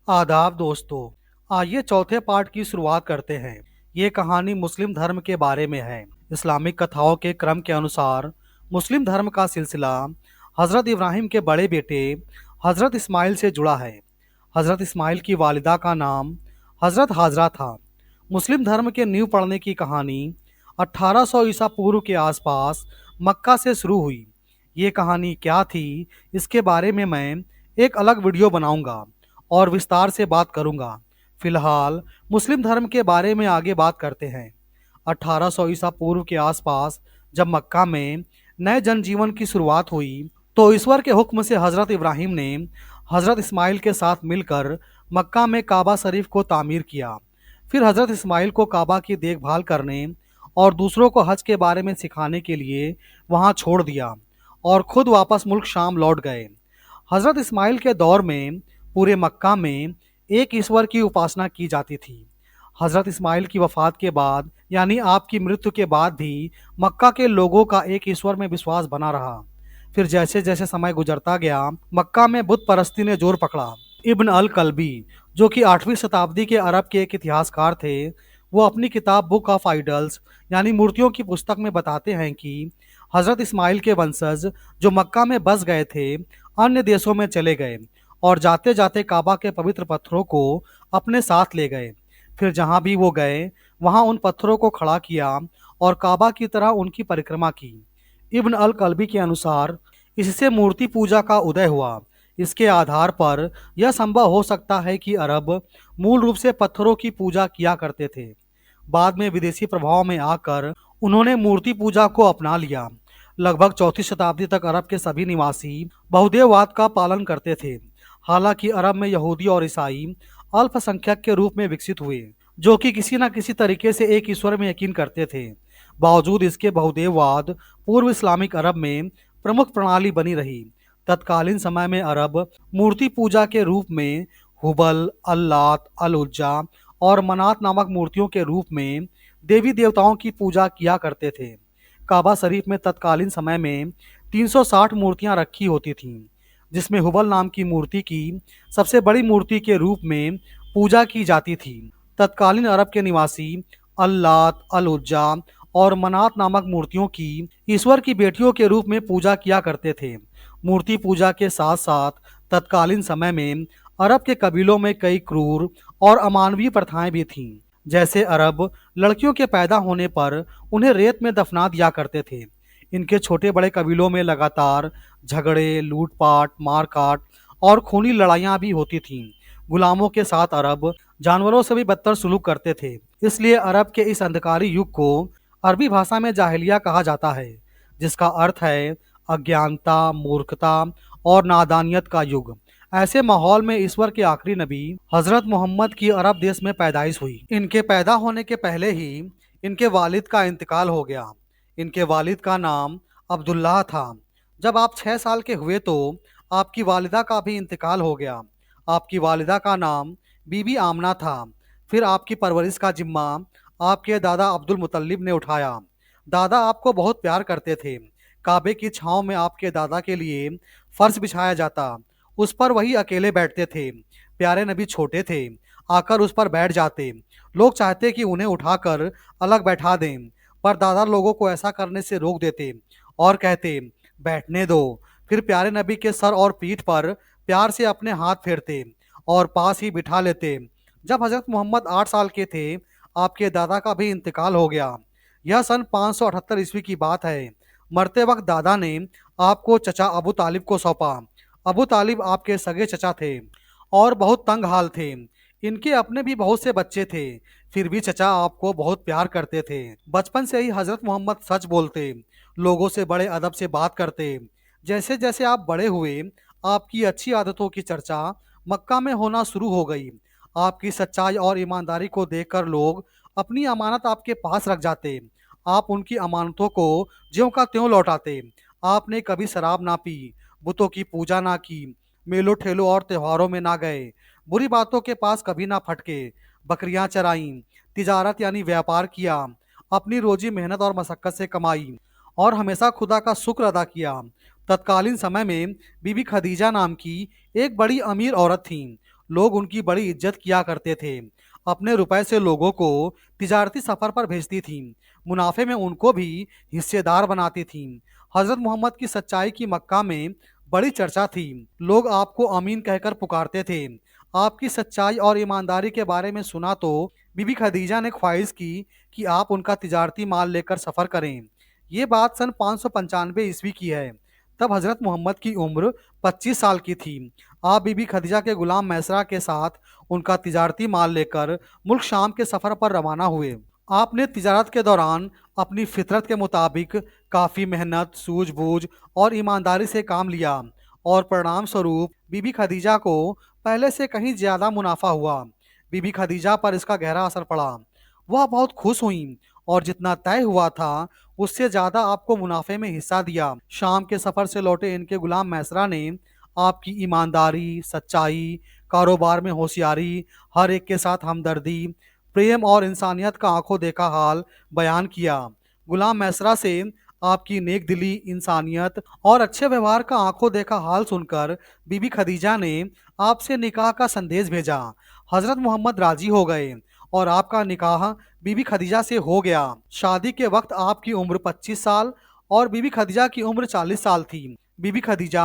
आदाब दोस्तों। आइए चौथे पार्ट की शुरुआत करते हैं। ये कहानी मुस्लिम धर्म के बारे में है। इस्लामिक कथाओं के क्रम के अनुसार मुस्लिम धर्म का सिलसिला हज़रत इब्राहिम के बड़े बेटे हज़रत इस्माइल से जुड़ा है। हज़रत इस्माइल की वालिदा का नाम हज़रत हाजरा था। मुस्लिम धर्म के नींव पड़ने की कहानी 1800 ईसा पूर्व के आसपास मक्का से शुरू हुई। ये कहानी क्या थी, इसके बारे में मैं एक अलग वीडियो बनाऊंगा और विस्तार से बात करूंगा। फिलहाल मुस्लिम धर्म के बारे में आगे बात करते हैं। 1800 ईसा पूर्व के आसपास जब मक्का में नए जनजीवन की शुरुआत हुई तो ईश्वर के हुक्म से हज़रत इब्राहिम ने हज़रत इस्माइल के साथ मिलकर मक्का में काबा शरीफ को तामीर किया। फिर हज़रत इस्माइल को काबा की देखभाल करने और दूसरों को हज के बारे में सिखाने के लिए वहां छोड़ दिया और खुद वापस मुल्क शाम लौट गए। हज़रत इस्माइल के दौर में पूरे मक्का में एक ईश्वर की उपासना की जाती थी। हज़रत इस्माइल की वफ़ात के बाद यानी आपकी मृत्यु के बाद भी मक्का के लोगों का एक ईश्वर में विश्वास बना रहा। फिर जैसे जैसे समय गुजरता गया, मक्का में बुत परस्ती ने जोर पकड़ा। इब्न अल कल्बी, जो कि 8वीं शताब्दी के अरब के एक इतिहासकार थे, वो अपनी किताब बुक ऑफ आइडल्स यानी मूर्तियों की पुस्तक में बताते हैं कि हज़रत इस्माइल के वंशज जो मक्का में बस गए थे, अन्य देशों में चले गए और जाते जाते काबा के पवित्र पत्थरों को अपने साथ ले गए। फिर जहाँ भी वो गए वहाँ उन पत्थरों को खड़ा किया और काबा की तरह उनकी परिक्रमा की। इब्न अल कल्बी के अनुसार इससे मूर्ति पूजा का उदय हुआ। इसके आधार पर यह संभव हो सकता है कि अरब मूल रूप से पत्थरों की पूजा किया करते थे। बाद में विदेशी प्रभाव में आकर उन्होंने मूर्ति पूजा को अपना लिया। लगभग 4वीं शताब्दी तक अरब के सभी निवासी बहुदेववाद का पालन करते थे। हालांकि अरब में यहूदी और ईसाई अल्पसंख्यक के रूप में विकसित हुए, जो कि किसी न किसी तरीके से एक ईश्वर में यकीन करते थे। बावजूद इसके बहुदेववाद पूर्व इस्लामिक अरब में प्रमुख प्रणाली बनी रही। तत्कालीन समय में अरब मूर्ति पूजा के रूप में हुबल, अल्लात, अल उज्जा और मनात नामक मूर्तियों के रूप में देवी देवताओं की पूजा किया करते थे। काबा शरीफ में तत्कालीन समय में 360 मूर्तियां रखी होती थीं, जिसमें हुबल नाम की मूर्ति की सबसे बड़ी मूर्ति के रूप में पूजा की जाती थी। तत्कालीन अरब के निवासी अल्लात, अल उज्जा और मनात नामक मूर्तियों की ईश्वर की बेटियों के रूप में पूजा किया करते थे। मूर्ति पूजा के साथ साथ तत्कालीन समय में अरब के कबीलों में कई क्रूर और अमानवीय प्रथाएं भी थीं। जैसे अरब लड़कियों के पैदा होने पर उन्हें रेत में दफना दिया करते थे। इनके छोटे बड़े कबीलों में लगातार झगड़े, लूटपाट, मारकाट और खूनी लड़ाइयाँ भी होती थीं। गुलामों के साथ अरब जानवरों से भी बदतर सुलूक करते थे। इसलिए अरब के इस अंधकारी युग को अरबी भाषा में जाहिलिया कहा जाता है, जिसका अर्थ है अज्ञानता, मूर्खता और नादानियत का युग। ऐसे माहौल में ईश्वर के आखिरी नबी हजरत मोहम्मद की अरब देश में पैदाइश हुई। इनके पैदा होने के पहले ही इनके वालिद का इंतकाल हो गया। इनके वालिद का नाम अब्दुल्लाह था। जब आप 6 साल के हुए तो आपकी वालिदा का भी इंतकाल हो गया। आपकी वालिदा का नाम बीबी आमना था। फिर आपकी परवरिश का जिम्मा आपके दादा अब्दुल मुतल्लिब ने उठाया। दादा आपको बहुत प्यार करते थे। काबे की छांव में आपके दादा के लिए फर्श बिछाया जाता, उस पर वही अकेले बैठते थे। प्यारे नबी छोटे थे, आकर उस पर बैठ जाते। लोग चाहते कि उन्हें उठाकर अलग बैठा दें, पर दादा लोगों को ऐसा करने से रोक देते और कहते, बैठने दो। फिर प्यारे नबी के सर और पीठ पर प्यार से अपने हाथ फेरते और पास ही बिठा लेते। जब हजरत मोहम्मद 8 साल के थे, आपके दादा का भी इंतकाल हो गया। यह सन 578 ईस्वी की बात है। मरते वक्त दादा ने आपको चचा अबू तालिब को सौंपा। अबू तालिब आपके सगे चचा थे और बहुत तंग हाल थे। इनके अपने भी बहुत से बच्चे थे, फिर भी चचा आपको बहुत प्यार करते थे। बचपन से ही हजरत मोहम्मद सच बोलते, लोगों से बड़े अदब से बात करते। जैसे जैसे आप बड़े हुए, आपकी अच्छी आदतों की चर्चा मक्का में होना शुरू हो गई। आपकी सच्चाई और ईमानदारी को देखकर लोग अपनी अमानत आपके पास रख जाते। आप उनकी अमानतों को ज्यों का त्यों लौटाते। आपने कभी शराब ना पी, बुतों की पूजा ना की, मेलों ठेलों और त्योहारों में ना गए, बुरी बातों के पास कभी ना फटके, बकरियां चराईं, तिजारत यानी व्यापार किया, अपनी रोजी मेहनत और मशक्कत से कमाई और हमेशा खुदा का शुक्र अदा किया। तत्कालीन समय में बीबी खदीजा नाम की एक बड़ी अमीर औरत थीं, लोग उनकी बड़ी इज्जत किया करते थे। अपने रुपए से लोगों को तिजारती सफ़र पर भेजती थीं। मुनाफे में उनको भी हिस्सेदार बनाती थीं। हज़रत मोहम्मद की सच्चाई की मक्का में बड़ी चर्चा थी। लोग आपको अमीन कहकर पुकारते थे। आपकी सच्चाई और ईमानदारी के बारे में सुना तो बीबी खदीजा ने ख्वाहिश की कि आप उनका तिजारती माल लेकर सफ़र करें। ये बात सन 595 ईस्वी की है। तब हज़रत मोहम्मद की उम्र 25 साल की थी। आप बीबी खदीजा के गुलाम मैसरा के साथ उनका तिजारती माल लेकर मुल्क शाम के सफ़र पर रवाना हुए। आपने तिजारत के दौरान अपनी फितरत के मुताबिक काफ़ी मेहनत, सूझबूझ और ईमानदारी से काम लिया और परिणाम स्वरूप बीबी खदीजा को पहले से कहीं ज़्यादा मुनाफा हुआ। बीबी खदीजा पर इसका गहरा असर पड़ा। वह बहुत खुश हुईं और जितना तय हुआ था उससे ज़्यादा आपको मुनाफे में हिस्सा दिया। शाम के सफ़र से लौटे इनके गुलाम मैसरा ने आपकी ईमानदारी, सच्चाई, कारोबार में होशियारी, हर एक के साथ हमदर्दी, प्रेम और इंसानियत का आंखों देखा हाल बयान किया। गुलाम मैसरा से आपकी नेक दिली, इंसानियत और अच्छे व्यवहार का आंखों देखा हाल सुनकर बीबी खदीजा ने आपसे निकाह का संदेश भेजा। हज़रत मोहम्मद राजी हो गए और आपका निकाह बीबी खदीजा से हो गया। शादी के वक्त आपकी उम्र 25 साल और बीबी खदीजा की उम्र 40 साल थी। बीबी खदीजा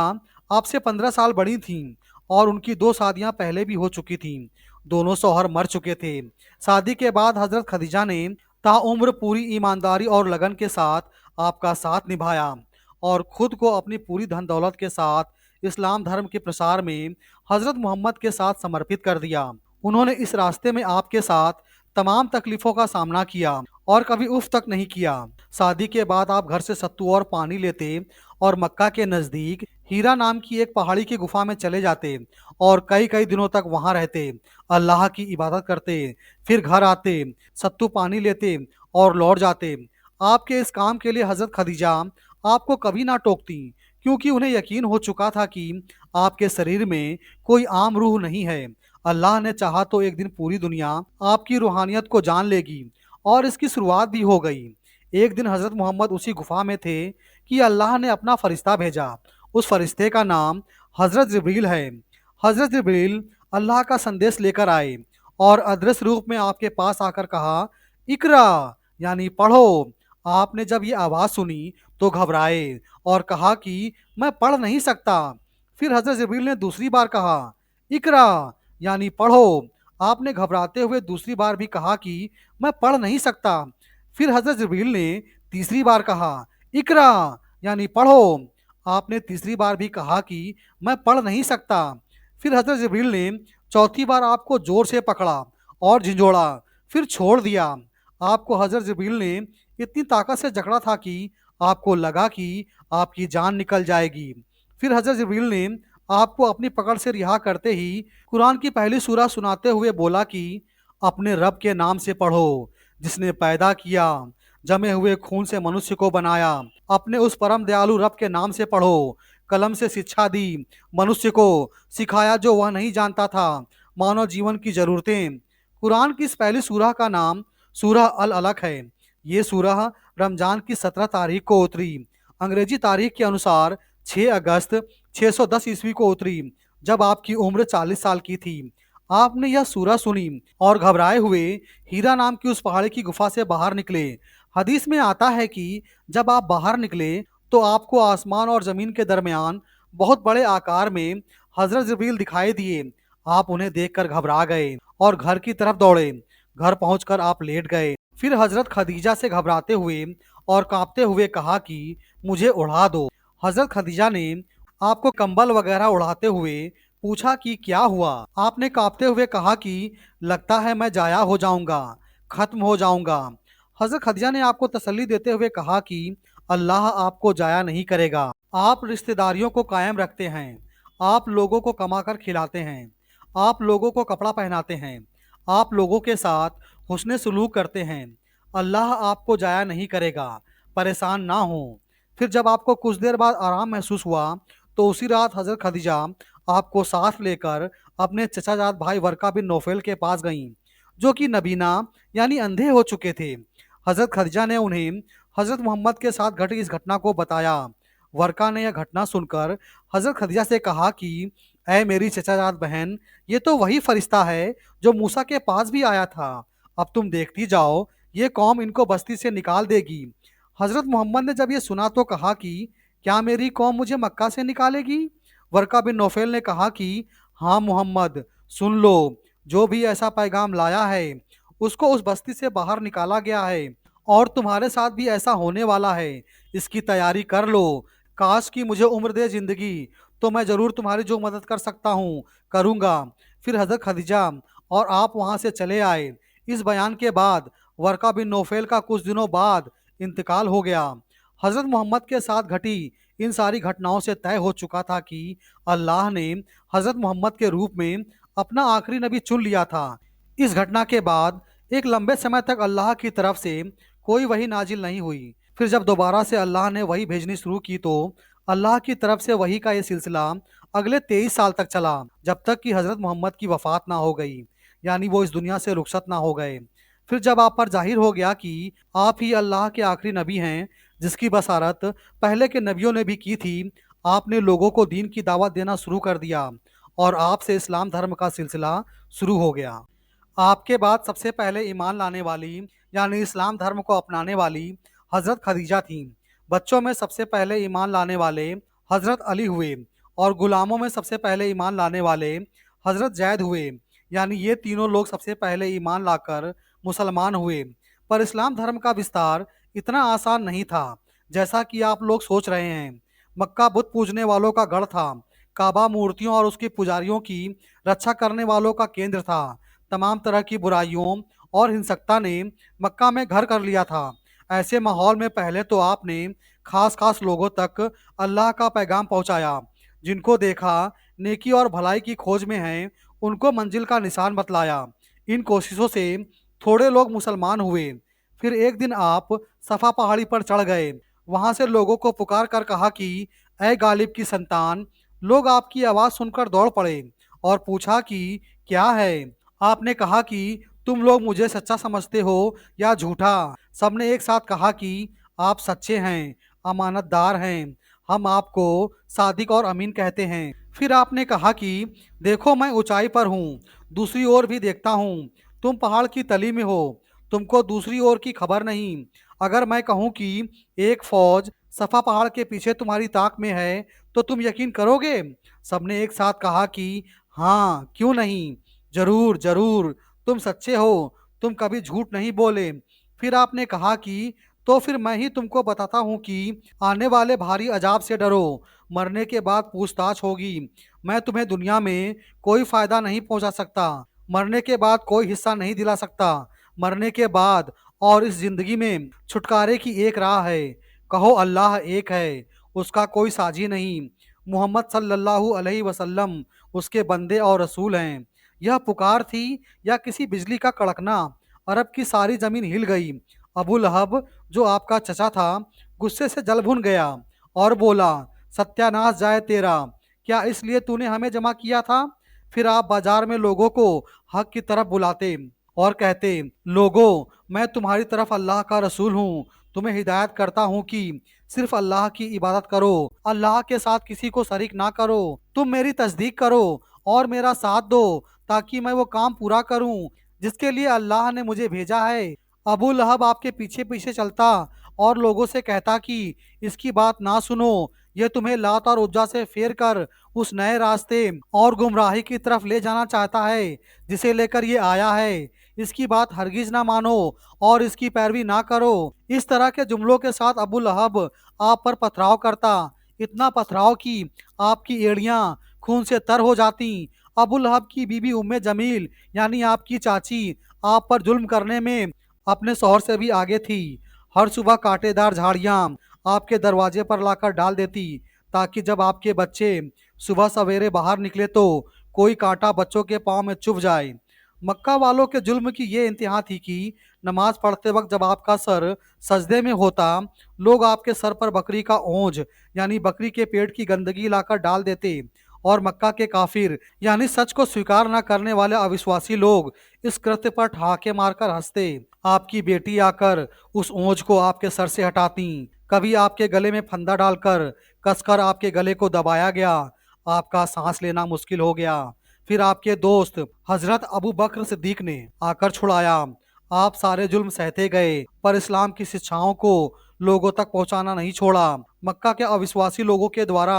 आपसे 15 साल बड़ी थीं और उनकी 2 शादियां पहले भी हो चुकी थीं। दोनों शौहर मर चुके थे। शादी के बाद हज़रत खदीजा ने ताउम्र पूरी ईमानदारी और लगन के साथ आपका साथ निभाया और खुद को अपनी पूरी धन दौलत के साथ इस्लाम धर्म के प्रसार में हज़रत मोहम्मद के साथ समर्पित कर दिया। उन्होंने इस रास्ते में आपके साथ तमाम तकलीफ़ों का सामना किया और कभी उफ तक नहीं किया। शादी के बाद आप घर से सत्तू और पानी लेते और मक्का के नज़दीक हीरा नाम की एक पहाड़ी की गुफा में चले जाते और कई कई दिनों तक वहाँ रहते, अल्लाह की इबादत करते, फिर घर आते, सत्तू पानी लेते और लौट जाते। आपके इस काम के लिए हज़रत खदीजा आपको कभी ना टोकती, क्योंकि उन्हें यकीन हो चुका था कि आपके शरीर में कोई आम रूह नहीं है। अल्लाह ने चाहा तो एक दिन पूरी दुनिया आपकी रूहानियत को जान लेगी और इसकी शुरुआत भी हो गई। एक दिन हज़रत मोहम्मद उसी गुफा में थे कि अल्लाह ने अपना फ़रिश्ता भेजा। उस फ़रिश्ते का नाम हज़रत जिब्रील है। हज़रत जिब्रील अल्लाह का संदेश लेकर आए और अदृश्य रूप में आपके पास आकर कहा, इकरा यानी पढ़ो। आपने जब ये आवाज़ सुनी तो घबराए और कहा कि मैं पढ़ नहीं सकता। फिर हज़रत जिब्रील ने दूसरी बार कहा, इकरा यानी पढ़ो। आपने घबराते हुए दूसरी बार भी कहा कि मैं पढ़ नहीं सकता। फिर हज़रत जिब्रील ने तीसरी बार कहा, इकरा यानी पढ़ो। आपने तीसरी बार भी कहा कि मैं पढ़ नहीं सकता। फिर हज़रत जिब्रील ने चौथी बार आपको ज़ोर से पकड़ा और झिंझोड़ा, फिर छोड़ दिया। आपको हज़रत जिब्रील ने इतनी ताकत से जकड़ा था कि आपको लगा कि आपकी जान निकल जाएगी। फिर हज़रत जिब्रील ने आपको अपनी पकड़ से रिहा करते ही कुरान की पहली सूरह सुनाते हुए बोला कि अपने रब के नाम से पढ़ो, जिसने पैदा किया, जमे हुए खून से मनुष्य को बनाया। अपने उस परम दयालु रब के नाम से पढ़ो। कलम से शिक्षा दी, मनुष्य को सिखाया जो वह नहीं जानता था, मानव जीवन की ज़रूरतें। कुरान की इस पहली सूरह का नाम सूरह अल अलक है। ये सूरह रमज़ान की 17 तारीख को उतरी। अंग्रेजी तारीख के अनुसार 6 अगस्त 610 ईस्वी को उतरी, जब आपकी उम्र 40 साल की थी। आपने यह सूरह सुनी और घबराए हुए हीरा नाम की उस पहाड़ी की गुफा से बाहर निकले। हदीस में आता है कि जब आप बाहर निकले तो आपको आसमान और ज़मीन के दरमियान बहुत बड़े आकार में हज़रत जिब्रील दिखाई दिए। आप उन्हें देखकर घबरा गए और घर की तरफ दौड़े। घर पहुंचकर आप लेट गए। फिर हज़रत खदीजा से घबराते हुए और कांपते हुए कहा कि मुझे उड़ा दो। हज़रत खदीजा ने आपको कंबल वगैरह उड़ाते हुए पूछा कि क्या हुआ। आपने कांपते हुए कहा कि लगता है मैं जाया हो जाऊंगा, खत्म हो जाऊंगा। हज़रत खदीजा ने आपको तसल्ली देते हुए कहा कि अल्लाह आपको जाया नहीं करेगा। आप रिश्तेदारियों को कायम रखते हैं, आप लोगों को कमाकर खिलाते हैं, आप लोगों को कपड़ा पहनाते हैं, आप लोगों के साथ हुस्न सलूक करते हैं। अल्लाह आपको जाया नहीं करेगा, परेशान ना हो। फिर जब आपको कुछ देर बाद आराम महसूस हुआ तो उसी रात हज़रत खदीजा आपको साथ लेकर अपने चचाजाद भाई वर्का बिन नौफल के पास गईं, जो कि नबीना यानी अंधे हो चुके थे। हज़रत खदीजा ने उन्हें हज़रत मोहम्मद के साथ घटी इस घटना को बताया। वर्का ने यह घटना सुनकर हज़रत खदीजा से कहा कि ऐ मेरी चचाजाद बहन, ये तो वही फरिश्ता है जो मूसा के पास भी आया था। अब तुम देखती जाओ, ये कौम इनको बस्ती से निकाल देगी। हजरत मोहम्मद ने जब ये सुना तो कहा कि क्या मेरी कौम मुझे मक्का से निकालेगी? वर्का बिन नौफेल ने कहा कि हाँ मोहम्मद, सुन लो, जो भी ऐसा पैगाम लाया है उसको उस बस्ती से बाहर निकाला गया है, और तुम्हारे साथ भी ऐसा होने वाला है। इसकी तैयारी कर लो। काश कि मुझे उम्र दे जिंदगी, तो मैं जरूर तुम्हारी जो मदद कर सकता हूँ करूँगा। फिर हजरत खदीजा और आप वहाँ से चले आए। इस बयान के बाद वर्का बिन नौफेल का कुछ दिनों बाद इंतकाल हो गया। हजरत मोहम्मद के साथ घटी इन सारी घटनाओं से तय हो चुका था कि अल्लाह ने हजरत मोहम्मद के रूप में अपना आखिरी नबी चुन लिया था। इस घटना के बाद एक लंबे समय तक अल्लाह की तरफ से कोई वही नाजिल नहीं हुई। फिर जब दोबारा से अल्लाह ने वही भेजनी शुरू की तो अल्लाह की तरफ से वही का ये सिलसिला अगले 23 साल तक चला, जब तक कि हजरत मोहम्मद की वफात ना हो गई, यानी वो इस दुनिया से रुखसत ना हो गए। फिर जब आप पर जाहिर हो गया कि आप ही अल्लाह के आखिरी नबी हैं, जिसकी बसारत पहले के नबियों ने भी की थी, आपने लोगों को दीन की दावत देना शुरू कर दिया और आपसे इस्लाम धर्म का सिलसिला शुरू हो गया। आपके बाद सबसे पहले ईमान लाने वाली, यानी इस्लाम धर्म को अपनाने वाली हजरत खदीजा थीं। बच्चों में सबसे पहले ईमान लाने वाले हजरत अली हुए, और गुलामों में सबसे पहले ईमान लाने वाले हजरत जैद हुए। यानी ये तीनों लोग सबसे पहले ईमान लाकर मुसलमान हुए। पर इस्लाम धर्म का विस्तार इतना आसान नहीं था जैसा कि आप लोग सोच रहे हैं। मक्का बुत पूजने वालों का गढ़ था। काबा मूर्तियों और उसके पुजारियों की रक्षा करने वालों का केंद्र था। तमाम तरह की बुराइयों और हिंसकता ने मक्का में घर कर लिया था। ऐसे माहौल में पहले तो आपने खास खास लोगों तक अल्लाह का पैगाम पहुंचाया। जिनको देखा नेकी और भलाई की खोज में हैं, उनको मंजिल का निशान बतलाया। इन कोशिशों से थोड़े लोग मुसलमान हुए। फिर एक दिन आप सफ़ा पहाड़ी पर चढ़ गए। वहां से लोगों को पुकार कर कहा कि ऐ गालिब की संतान। लोग आपकी आवाज़ सुनकर दौड़ पड़े और पूछा कि क्या है। आपने कहा कि तुम लोग मुझे सच्चा समझते हो या झूठा। सबने एक साथ कहा कि आप सच्चे हैं, अमानतदार हैं, हम आपको सादिक और अमीन कहते हैं। फिर आपने कहा कि देखो, मैं ऊंचाई पर हूँ, दूसरी ओर भी देखता हूँ। तुम पहाड़ की तली में हो, तुमको दूसरी ओर की खबर नहीं। अगर मैं कहूँ कि एक फौज सफा पहाड़ के पीछे तुम्हारी ताक में है, तो तुम यकीन करोगे? सबने एक साथ कहा कि हाँ, क्यों नहीं, जरूर जरूर, तुम सच्चे हो, तुम कभी झूठ नहीं बोले। फिर आपने कहा कि तो फिर मैं ही तुमको बताता हूँ कि आने वाले भारी अजाब से डरो। मरने के बाद पूछताछ होगी। मैं तुम्हें दुनिया में कोई फायदा नहीं पहुंचा सकता, मरने के बाद कोई हिस्सा नहीं दिला सकता। मरने के बाद और इस जिंदगी में छुटकारे की एक राह है। कहो अल्लाह एक है, उसका कोई साझी नहीं। मोहम्मद सल्लल्लाहु अलैहि वसल्लम उसके बंदे और रसूल हैं। यह पुकार थी या किसी बिजली का कड़कना? अरब की सारी जमीन हिल गई। अबू लहब, जो आपका चचा था, गुस्से से जल भुन गया और बोला, सत्यानाश जाए तेरा, क्या इसलिए तूने हमें जमा किया था? फिर आप बाजार में लोगों को हक की तरफ बुलाते और कहते, लोगों, मैं तुम्हारी तरफ अल्लाह का रसूल हूँ, तुम्हें हिदायत करता हूँ कि सिर्फ अल्लाह की इबादत करो, अल्लाह के साथ किसी को शरीक ना करो। तुम मेरी तस्दीक करो और मेरा साथ दो, ताकि मैं वो काम पूरा करूँ जिसके लिए अल्लाह ने मुझे भेजा है। अबू लहब आपके पीछे पीछे चलता और लोगों से कहता कि इसकी बात ना सुनो, ये तुम्हें लात और उज्जा से फेर कर उस नए रास्ते और गुमराही की तरफ ले जाना चाहता है जिसे लेकर ये आया है। इसकी बात हरगिज ना मानो और इसकी पैरवी ना करो। इस तरह के जुमलों के साथ अबू लहब आप पर पथराव करता, इतना पथराव कि आपकी एड़ियां खून से तर हो जाती। अबू लहब की बीबी उम्मे जमील, यानी आपकी चाची, आप पर जुल्म करने में अपने शौहर से भी आगे थी। हर सुबह कांटेदार झाड़ियाँ आपके दरवाजे पर लाकर डाल देती, ताकि जब आपके बच्चे सुबह सवेरे बाहर निकले तो कोई कांटा बच्चों के पाँव में चुभ जाए। मक्का वालों के जुल्म की ये इंतहा थी कि नमाज पढ़ते वक्त जब आपका सर सजदे में होता, लोग आपके सर पर बकरी का ओंज, यानी बकरी के पेट की गंदगी लाकर डाल देते, और मक्का के काफिर, यानी सच को स्वीकार न करने वाले अविश्वासी लोग इस कृत्य पर ठहाके मारकर हंसते। आपकी बेटी आकर उस ओंज को आपके सर से हटाती। कभी आपके गले में फंदा डालकर कसकर आपके गले को दबाया गया। आपका सांस लेना मुश्किल हो गया। फिर आपके दोस्त हजरत अबू बकर सिद्दीक ने आकर छुड़ाया। आप सारे जुल्म सहते गए पर इस्लाम की शिक्षाओं को लोगों तक पहुंचाना नहीं छोड़ा। मक्का के अविश्वासी लोगों के द्वारा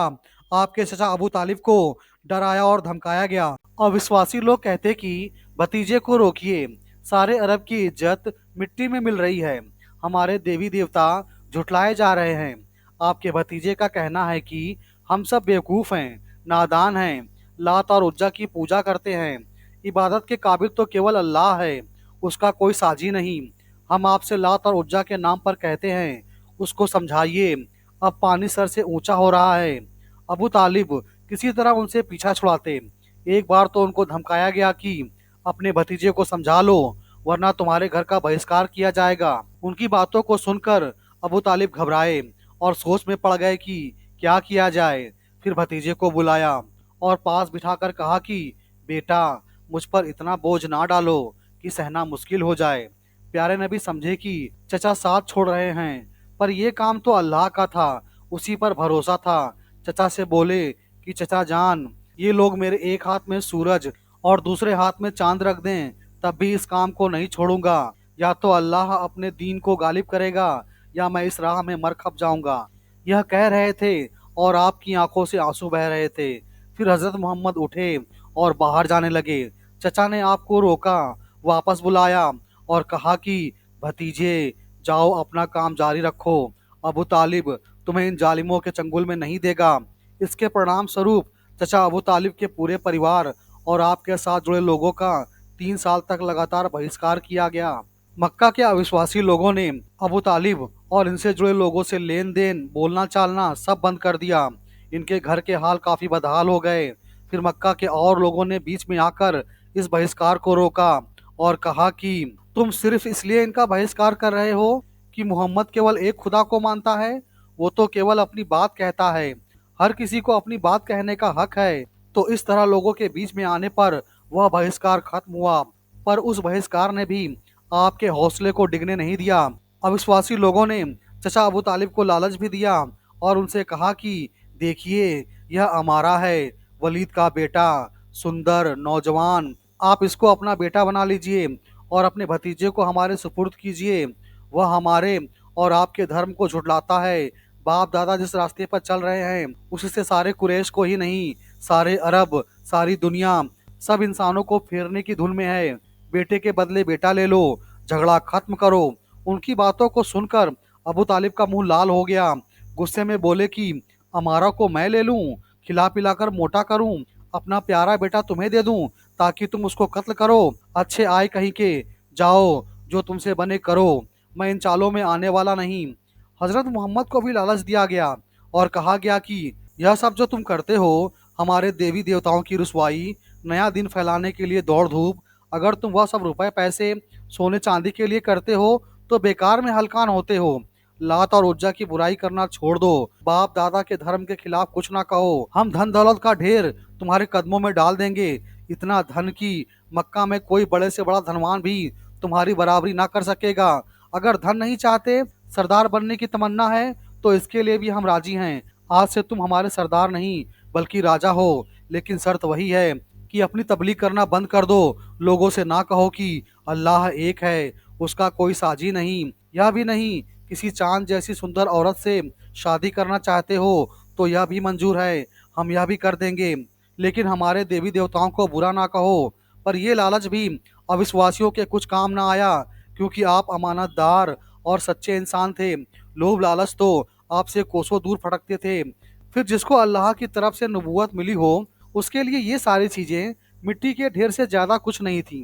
आपके चचा अबू तालिब को डराया और धमकाया गया। अविश्वासी लोग कहते कि भतीजे को रोकिए, सारे अरब की इज्जत मिट्टी में मिल रही है, हमारे देवी देवता झुटलाए जा रहे हैं। आपके भतीजे का कहना है कि हम सब बेवकूफ़ हैं, नादान हैं, लात और उज्जा की पूजा करते हैं, इबादत के काबिल तो केवल अल्लाह है, उसका कोई साजी नहीं। हम आपसे लात और उज्जा के नाम पर कहते हैं, उसको समझाइए, अब पानी सर से ऊंचा हो रहा है। अबू तालिब किसी तरह उनसे पीछा छुड़ाते। एक बार तो उनको धमकाया गया कि अपने भतीजे को समझा लो, वरना तुम्हारे घर का बहिष्कार किया जाएगा। उनकी बातों को सुनकर अबू तालिब घबराए और सोच में पड़ गए कि क्या किया जाए। फिर भतीजे को बुलाया और पास बिठाकर कहा कि बेटा, मुझ पर इतना बोझ ना डालो कि सहना मुश्किल हो जाए। प्यारे नबी समझे कि चचा साथ छोड़ रहे हैं, पर यह काम तो अल्लाह का था, उसी पर भरोसा था। चचा से बोले कि चचा जान, ये लोग मेरे एक हाथ में सूरज और दूसरे हाथ में चांद रख दें, तब भी इस काम को नहीं छोड़ूंगा। या तो अल्लाह अपने दीन को गालिब करेगा या मैं इस राह में मर खप जाऊंगा। यह कह रहे थे और आपकी आंखों से आंसू बह रहे थे। फिर हजरत मोहम्मद उठे और बाहर जाने लगे। चचा ने आपको रोका, वापस बुलाया और कहा कि भतीजे जाओ, अपना काम जारी रखो, अबू तालिब तुम्हें इन जालिमों के चंगुल में नहीं देगा। इसके परिणाम स्वरूप चचा अबू तालिब के पूरे परिवार और आपके साथ जुड़े लोगों का 3 साल तक लगातार बहिष्कार किया गया। मक्का के अविश्वासी लोगों ने अबू तालिब और इनसे जुड़े लोगों से लेन देन, बोलना चालना सब बंद कर दिया। इनके घर के हाल काफी बदहाल हो गए। फिर मक्का के और लोगों ने बीच में आकर इस बहिष्कार को रोका और कहा कि तुम सिर्फ इसलिए इनका बहिष्कार कर रहे हो कि मोहम्मद केवल एक खुदा को मानता है। वो तो केवल अपनी बात कहता है, हर किसी को अपनी बात कहने का हक है। तो इस तरह लोगों के बीच में आने पर वह बहिष्कार खत्म हुआ। पर उस बहिष्कार ने भी आपके हौसले को डिगने नहीं दिया। अविश्वासी लोगों ने चचा अबू तालिब को लालच भी दिया और उनसे कहा कि देखिए, यह अमारा है, वलीद का बेटा, सुंदर नौजवान, आप इसको अपना बेटा बना लीजिए और अपने भतीजे को हमारे सुपुर्द कीजिए। वह हमारे और आपके धर्म को झुटलाता है। बाप दादा जिस रास्ते पर चल रहे हैं उससे सारे कुरैश को ही नहीं, सारे अरब, सारी दुनिया, सब इंसानों को फेरने की धुन में है। बेटे के बदले बेटा ले लो, झगड़ा खत्म करो। उनकी बातों को सुनकर अबू तालिब का मुंह लाल हो गया। गुस्से में बोले कि अमारा को मैं ले लूं, खिला पिलाकर मोटा करूं, अपना प्यारा बेटा तुम्हें दे दूं ताकि तुम उसको कत्ल करो। अच्छे आए कहीं के, जाओ जो तुमसे बने करो, मैं इन चालों में आने वाला नहीं। हजरत मोहम्मद को भी लालच दिया गया और कहा गया कि यह सब जो तुम करते हो हमारे देवी देवताओं की रुसवाई, नया दिन फैलाने के लिए दौड़ धूप, अगर तुम वह सब रुपए पैसे सोने चांदी के लिए करते हो तो बेकार में हलकान होते हो। लात और उज्जा की बुराई करना छोड़ दो, बाप दादा के धर्म के खिलाफ कुछ ना कहो। हम धन दौलत का ढेर तुम्हारे कदमों में डाल देंगे, इतना धन की मक्का में कोई बड़े से बड़ा धनवान भी तुम्हारी बराबरी ना कर सकेगा। अगर धन नहीं चाहते, सरदार बनने की तमन्ना है तो इसके लिए भी हम राजी हैं। आज से तुम हमारे सरदार नहीं बल्कि राजा हो, लेकिन शर्त वही है कि अपनी तबलीग करना बंद कर दो। लोगों से ना कहो कि अल्लाह एक है, उसका कोई साजी नहीं। यह भी नहीं, किसी चांद जैसी सुंदर औरत से शादी करना चाहते हो तो यह भी मंजूर है, हम यह भी कर देंगे। लेकिन हमारे देवी देवताओं को बुरा ना कहो। पर यह लालच भी अविश्वासियों के कुछ काम ना आया, क्योंकि आप अमानतदार और सच्चे इंसान थे। लोभ लालच तो आपसे कोसों दूर फटकते थे। फिर जिसको अल्लाह की तरफ से नबूवत मिली हो उसके लिए ये सारी चीजें मिट्टी के ढेर से ज्यादा कुछ नहीं थी।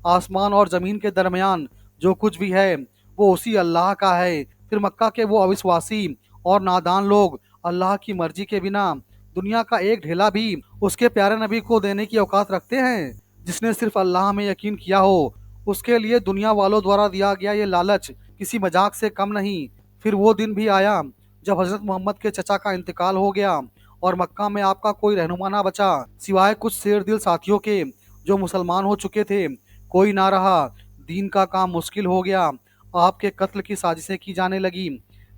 आसमान और जमीन के दरमियान जो कुछ भी है वो उसी अल्लाह का है। फिर मक्का के वो अविश्वासी और नादान लोग अल्लाह की मर्जी के बिना दुनिया का एक ढेला भी उसके प्यारे नबी को देने की औकात रखते हैं। जिसने सिर्फ अल्लाह में यकीन किया हो उसके लिए दुनिया वालों द्वारा दिया गया ये लालच किसी मजाक से कम नहीं। फिर वो दिन भी आया जब हजरत मोहम्मद के चचा का इंतकाल हो गया और मक्का में आपका कोई रहनुमा ना बचा, सिवाय कुछ शेर दिल साथियों के जो मुसलमान हो चुके थे। कोई ना रहा, दीन का काम मुश्किल हो गया, आपके कत्ल की साजिशें की जाने लगी।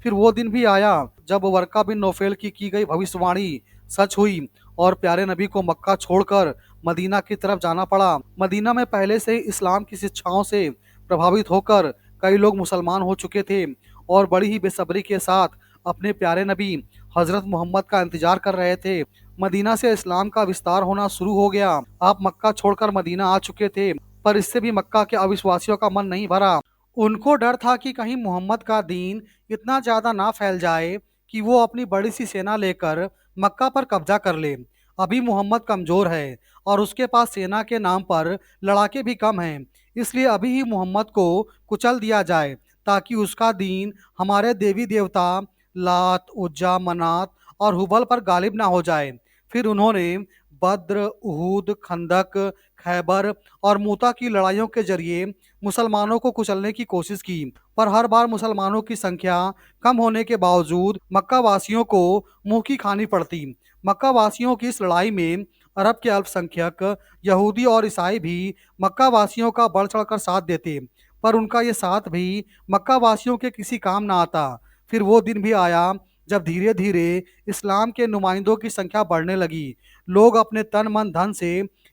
फिर वो दिन भी आया जब वर्का बिन नौफेल की गई भविष्यवाणी सच हुई और प्यारे नबी को मक्का छोड़कर मदीना की तरफ जाना पड़ा। मदीना में पहले से ही इस्लाम की शिक्षाओं से प्रभावित होकर कई लोग मुसलमान हो चुके थे और बड़ी ही बेसब्री के साथ अपने प्यारे नबी हजरत मोहम्मद का इंतजार कर रहे थे। मदीना से इस्लाम का विस्तार होना शुरू हो गया। आप मक्का छोड़कर मदीना आ चुके थे, पर इससे भी मक्का के अविश्वासियों का मन नहीं भरा। उनको डर था कि कहीं मोहम्मद का दीन इतना ज्यादा ना फैल जाए कि वो अपनी बड़ी सी सेना लेकर मक्का पर कब्जा कर ले। अभी मोहम्मद कमजोर है और उसके पास सेना के नाम पर लड़ाके भी कम हैं, इसलिए अभी ही मोहम्मद को कुचल दिया जाए ताकि उसका दीन हमारे देवी देवता लात, उज्जा, मनात और हुबल पर गालिब ना हो जाए। फिर उन्होंने बद्र, उहूद, खंदक, खैबर और मूता की लड़ाइयों के जरिए मुसलमानों को कुचलने की कोशिश की, पर हर बार मुसलमानों की संख्या कम होने के बावजूद मक्का वासियों को मुंह की खानी पड़ती। मक्का वासियों की इस लड़ाई में अरब के अल्पसंख्यक यहूदी और ईसाई भी मक्का वासियों का बढ़ चढ़कर साथ देते, पर उनका ये साथ भी मक्का वासियों के किसी काम ना आता। फिर वो दिन भी आया जब धीरे धीरे इस्लाम के नुमाइंदों की संख्या बढ़ने लगी। लोग अपने तन मन धन से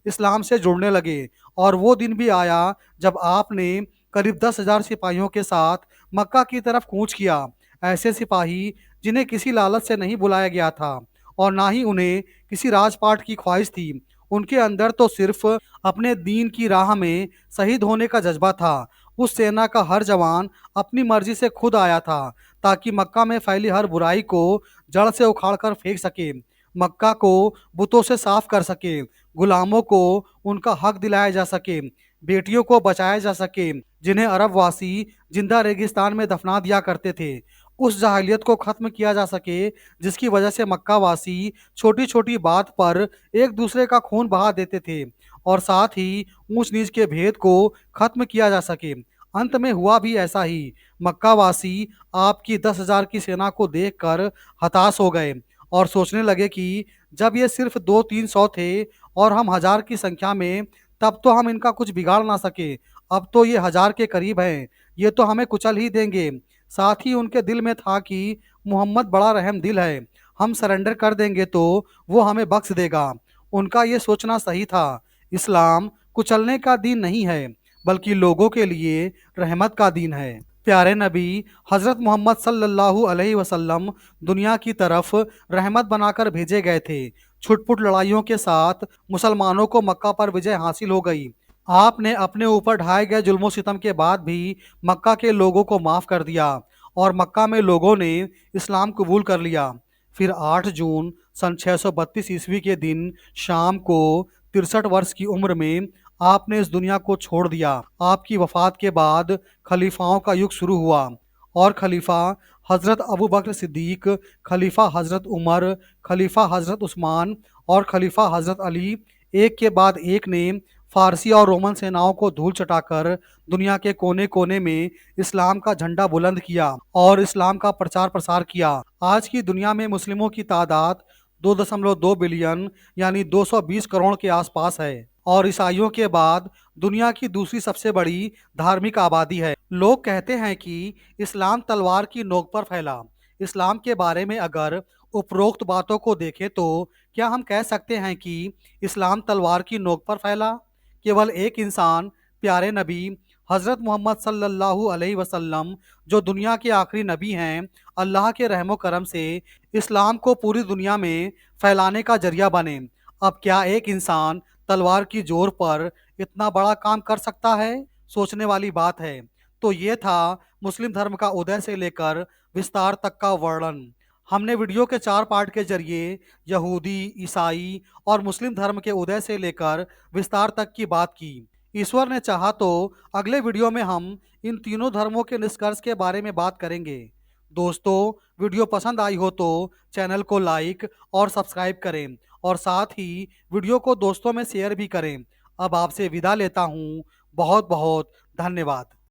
इस्लाम से जुड़ने लगे और वो दिन भी आया जब आपने करीब 10,000 सिपाहियों के साथ मक्का की तरफ कूच किया। ऐसे सिपाही जिन्हें किसी लालच से नहीं बुलाया गया था और ना ही उन्हें किसी राजपाट की ख्वाहिश थी। उनके अंदर तो सिर्फ अपने दीन की राह में शहीद होने का जज्बा था। उस सेना का हर जवान अपनी मर्जी से खुद आया था ताकि मक्का में फैली हर बुराई को जड़ से उखाड़ कर फेंक सके, मक्का को बुतों से साफ कर सके, गुलामों को उनका हक दिलाया जा सके, बेटियों को बचाया जा सके जिन्हें अरब वासी जिंदा रेगिस्तान में दफना दिया करते थे। उस जाहिलियत को खत्म किया जा सके जिसकी वजह से मक्का वासी छोटी छोटी बात पर एक दूसरे का खून बहा देते थे, और साथ ही ऊंच नीच के भेद को खत्म किया जा सके। अंत में हुआ भी ऐसा ही। मक्का वासी आपकी 10,000 की सेना को देखकर हताश हो गए और सोचने लगे कि जब ये सिर्फ 200-300 थे और हम 1000 की संख्या में, तब तो हम इनका कुछ बिगाड़ ना सके। अब तो ये 1000 के करीब हैं, ये तो हमें कुचल ही देंगे। साथ ही उनके दिल में था कि मोहम्मद बड़ा रहम दिल है, हम सरेंडर कर देंगे तो वो हमें बख्श देगा। उनका ये सोचना सही था। इस्लाम कुचलने का दीन नहीं है, बल्कि लोगों के लिए रहमत का दीन है। प्यारे नबी हज़रत मोहम्मद सल्लल्लाहु अलैहि वसल्लम दुनिया की तरफ रहमत बनाकर भेजे गए थे। छुटपुट लड़ाइयों के साथ मुसलमानों को मक्का पर विजय हासिल हो गई। आपने अपने ऊपर ढाए गए जुल्मों सितम के बाद भी मक्का के लोगों को माफ़ कर दिया और मक्का में लोगों ने इस्लाम कबूल कर लिया। फिर 8 जून सन 632 ईस्वी के दिन शाम को 63 वर्ष की उम्र में आपने इस दुनिया को छोड़ दिया। आपकी वफात के बाद खलीफाओं का युग शुरू हुआ और खलीफा हज़रत अबू बकर सिद्दीक, खलीफा हज़रत उमर, खलीफा हज़रत उस्मान और खलीफा हज़रत अली एक के बाद एक ने फारसी और रोमन सेनाओं को धूल चटाकर दुनिया के कोने कोने में इस्लाम का झंडा बुलंद किया और इस्लाम का प्रचार प्रसार किया। आज की दुनिया में मुस्लिमों की तादाद 2.2 बिलियन यानी 220 करोड़ के आसपास है और ईसाइयों के बाद दुनिया की दूसरी सबसे बड़ी धार्मिक आबादी है। लोग कहते हैं कि इस्लाम तलवार की नोक पर फैला। इस्लाम के बारे में अगर उपरोक्त बातों को देखें तो क्या हम कह सकते हैं कि इस्लाम तलवार की नोक पर फैला? केवल एक इंसान, प्यारे नबी हज़रत मोहम्मद सल्लल्लाहु अलैहि वसल्लम, जो दुनिया के आखिरी नबी हैं, अल्लाह के रहमो करम से इस्लाम को पूरी दुनिया में फैलाने का जरिया बने। अब क्या एक इंसान तलवार की जोर पर इतना बड़ा काम कर सकता है? सोचने वाली बात है। तो ये था मुस्लिम धर्म का उदय से लेकर विस्तार तक का वर्णन। हमने वीडियो के 4 पार्ट के जरिए यहूदी, ईसाई और मुस्लिम धर्म के उदय से लेकर विस्तार तक की बात की। ईश्वर ने चाहा तो अगले वीडियो में हम इन तीनों धर्मों के निष्कर्ष के बारे में बात करेंगे। दोस्तों, वीडियो पसंद आई हो तो चैनल को लाइक और सब्सक्राइब करें और साथ ही वीडियो को दोस्तों में शेयर भी करें। अब आपसे विदा लेता हूँ। बहुत बहुत धन्यवाद।